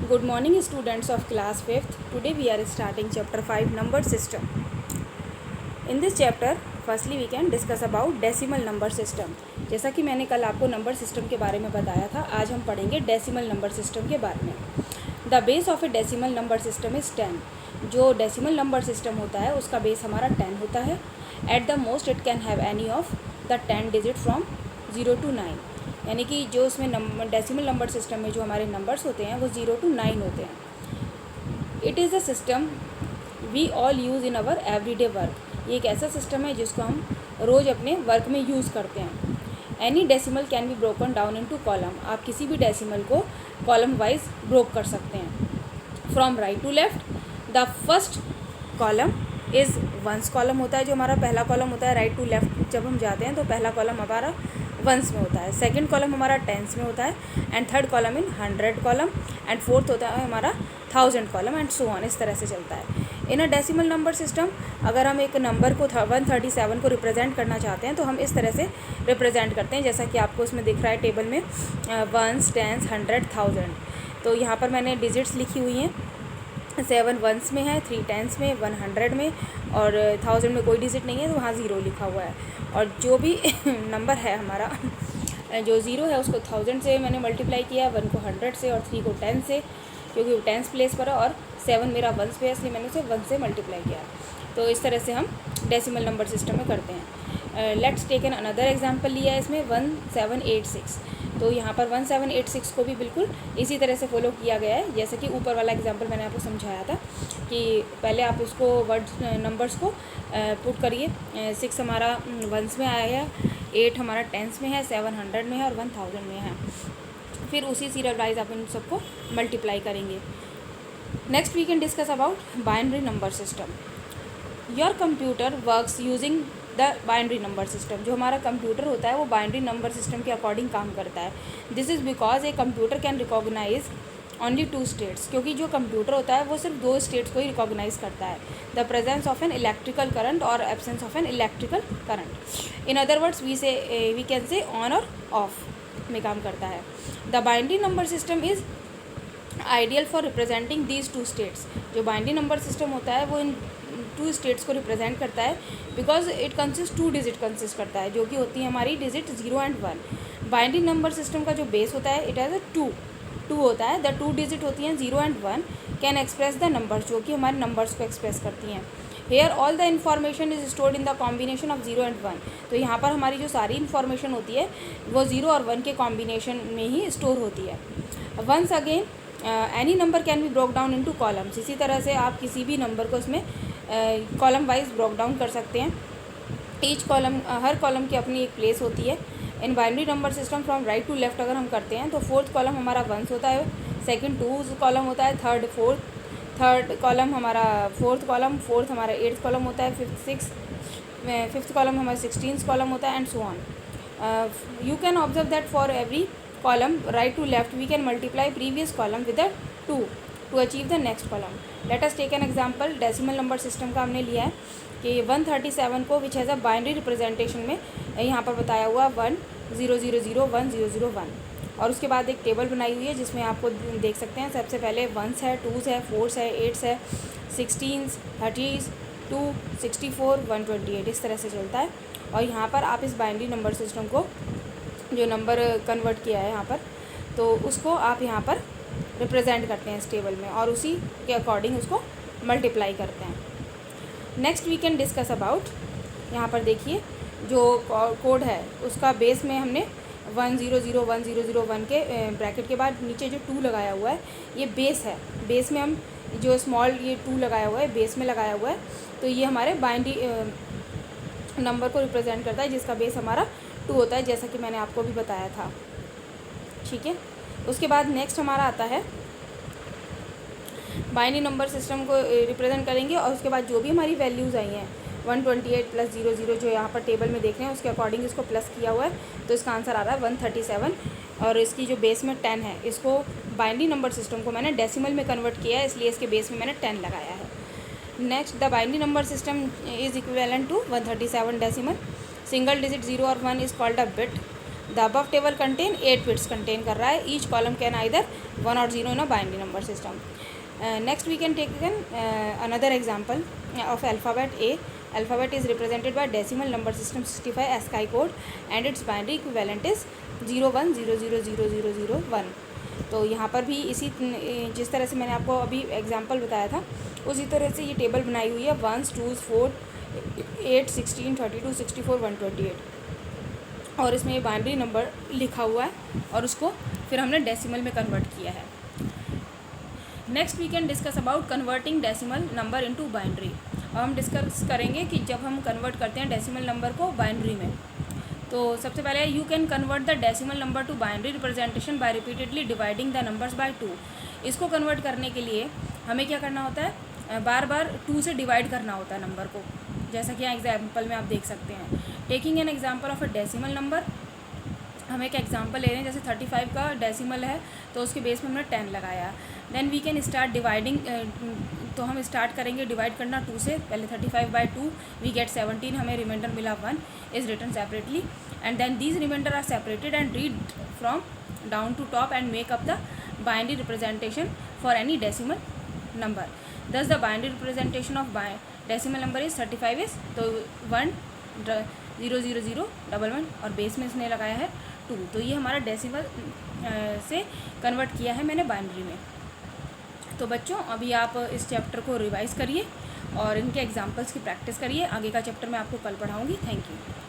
Good morning students of class 5th. Today we are starting chapter 5 number system. In this chapter firstly we can discuss about decimal number system. जैसा कि मैंने कल आपको number system के बारे में बताया था, आज हम पढ़ेंगे डेसिमल नंबर सिस्टम के बारे में. The base of A decimal number system is 10. जो डेसिमल नंबर सिस्टम होता है उसका बेस हमारा 10 होता है. At the most it can have any of the 10 digit from 0 to 9. यानी कि जो उसमें डेसिमल नंबर सिस्टम में जो हमारे नंबर्स होते हैं वो 0 to 9 होते हैं. It is a system we all use in our everyday work. ये एक ऐसा सिस्टम है जिसको हम रोज़ अपने वर्क में यूज़ करते हैं. Any decimal can be broken down into column. आप किसी भी डेसिमल को कॉलम वाइज ब्रोक कर सकते हैं. From right to left the first column is ones column होता है. जो हमारा पहला कॉलम होता है, राइट टू लेफ्ट जब हम जाते हैं तो पहला कॉलम हमारा वंस में होता है, सेकंड कॉलम हमारा टेंस में होता है, and third column in 100 column, and fourth होता है हमारा 1000 कॉलम, एंड सो ऑन. इस तरह से चलता है. इन अ डेसिमल नंबर सिस्टम अगर हम एक नंबर को 137 को रिप्रेजेंट करना चाहते हैं तो हम इस तरह से रिप्रेजेंट करते हैं, जैसा कि आपको इसमें दिख रहा है टेबल में, वंस, टेंस, 100, 1000. तो यहाँ पर मैंने डिजिट्स लिखी हुई हैं. 7 वंस में है, 3 टेंस में, 100 में, और 1000 में कोई डिजिट नहीं है तो वहाँ 0 लिखा हुआ है. और जो भी नंबर है हमारा, जो 0 है उसको 1000 से मैंने मल्टीप्लाई किया, 1 को 100 से, और 3 को 10 से, क्योंकि वो 10th प्लेस पर है, और 7 मेरा वंस पे है इसलिए मैंने उसे 1 से मल्टीप्लाई किया. तो इस तरह से हम डेसिमल नंबर सिस्टम में करते हैं. Let's take an another example लिया है इसमें 1786. तो यहाँ पर 1786 को भी बिल्कुल इसी तरह से फॉलो किया गया है, जैसे कि ऊपर वाला एग्जांपल मैंने आपको समझाया था कि पहले आप उसको वर्ड्स नंबर्स को पुट करिए. 6 हमारा वंस में आया है, 8 हमारा टेंस में है, 7 100 में है, और 1000 में है. फिर उसी सीरियल वाइज आप इन सबको मल्टीप्लाई करेंगे. Next we can discuss about binary number system. Your computer works using the binary number system. जो हमारा कंप्यूटर होता है वो बाइनरी नंबर सिस्टम के अकॉर्डिंग काम करता है. This is because a computer can recognise only 2 states. क्योंकि जो कंप्यूटर होता है वो सिर्फ 2 स्टेट्स को ही रिकॉग्नाइज करता है, the presence of an electrical current और absence of an electrical current. In other words we can say on और ऑफ में काम करता है. The binary number system is ideal for representing these 2 states. जो बाइनरी नंबर सिस्टम होता है वो इन 2 स्टेट्स को रिप्रेजेंट करता है, because it consist 2 digit consist करता है, जो कि होती है हमारी digit 0 and 1. Binary number system का जो बेस होता है इट हैज़ अ 2 होता है. द 2 डिजिट होती हैं 0 and 1 can express the numbers, जो कि हमारे नंबर्स को एक्सप्रेस करती हैं. Here all the information is stored in the combination of 0 and 1. तो यहाँ पर हमारी जो सारी इन्फॉर्मेशन होती है वो 0 और 1 के कॉम्बिनेशन में ही स्टोर होती है. Once again any number can be broke down into columns. इसी तरह से आप किसी भी नंबर को इसमें कॉलम वाइज ब्रोक डाउन कर सकते हैं. ईच कॉलम, हर कॉलम की अपनी एक प्लेस होती है. In binary number system from right to left अगर हम करते हैं तो 4th कॉलम हमारा वंस होता है, सेकंड 2 कॉलम होता है, थर्ड कॉलम हमारा 4th कॉलम, फोर्थ हमारा 8th कॉलम होता है, फिफ्थ कॉलम हमारा 16th कॉलम होता है, and so on. You can observe that for every column right to left we can multiply previous column with 2 to achieve the next column. Let us take an example. Decimal number system का हमने लिया है कि 137 को which has a binary representation में यहाँ पर बताया हुआ 10001001. और उसके बाद एक टेबल बनाई हुई है जिसमें आपको देख सकते हैं सबसे पहले 1s है, 2s है, 4s है, 8s है, 16s, 30s, 2, 64, 128. इस तरह से चलता है. और यहाँ पर आप इस बाइनरी नंबर सिस्टम को जो नंबर कन्वर्ट किया है यहाँ पर, तो उसको आप यहाँ पर रिप्रेजेंट करते हैं इस टेबल में, और उसी के अकॉर्डिंग उसको मल्टीप्लाई करते हैं. Next we can discuss about, यहाँ पर देखिए जो कोड है उसका बेस में हमने 1001 के ब्रैकेट के बाद नीचे जो 2 लगाया हुआ है ये बेस है. बेस में हम जो स्मॉल ये 2 लगाया हुआ है बेस में लगाया हुआ है, तो ये हमारे बाइनरी नंबर को रिप्रेजेंट करता है जिसका बेस हमारा 2 होता है, जैसा कि मैंने आपको भी बताया था. ठीक है. उसके बाद नेक्स्ट हमारा आता है बाइनरी नंबर सिस्टम को रिप्रेजेंट करेंगे, और उसके बाद जो भी हमारी वैल्यूज़ आई हैं 128 + 00 जो यहाँ पर टेबल में देख रहे हैं उसके अकॉर्डिंग इसको प्लस किया हुआ है, तो इसका आंसर आ रहा है 137. और इसकी जो बेस में 10 है, इसको बाइनरी नंबर सिस्टम को मैंने डेसिमल में कन्वर्ट किया है, इसलिए इसके बेस में मैंने 10 लगाया है. Next the binary number system is equivalent to 137 decimal. Single digit 0 और 1 is called a bit. The above table contain 8 bits contain कर रहा है. Each column can either 1 or 0 in a binary number system. Next we can take another example of alphabet A. Alphabet is represented by decimal number system 65 ASCII code and its binary equivalent is 01000001. तो यहाँ पर भी इसी जिस तरह से मैंने आपको अभी एग्जांपल बताया था उसी तरह से ये टेबल बनाई हुई है 1s 2s 4 8 16 32 64 128. और इसमें ये बाइनरी नंबर लिखा हुआ है और उसको फिर हमने डेसिमल में कन्वर्ट किया है. Next we can discuss about converting decimal number into binary. अब हम डिस्कस करेंगे कि जब हम कन्वर्ट करते हैं डेसिमल नंबर को बाइनरी में, तो सबसे पहले you can convert the decimal number two binary representation bye repeatedly dividing the numbers by 2. इसको कन्वर्ट करने के लिए हमें क्या करना होता है, बार बार 2 से डिवाइड करना होता है नंबर को, जैसा कि यहाँ एग्जाम्पल में आप देख सकते हैं. Taking an example of a decimal number, हम एक एग्जांपल ले रहे हैं. जैसे 35 का डेसिमल है तो उसके बेस में हमने 10 लगाया. Then we can start dividing. तो हम स्टार्ट करेंगे डिवाइड करना 2 से. पहले 35/2 वी गेट 17, हमें रिमाइंडर मिला 1 is written separately. And then these reminder are separated and read from down to top and make up the binary representation for any decimal number. Thus the binary representation of decimal number is 35 is, तो 1 0 0 0 1 1 और base में इसने लगाया है 2. तो ये हमारा decimal से कन्वर्ट किया है मैंने बाइनरी में. तो बच्चों अभी आप इस चैप्टर को रिवाइज़ करिए और इनके एग्जांपल्स की प्रैक्टिस करिए. आगे का चैप्टर मैं आपको कल पढ़ाऊँगी. Thank you.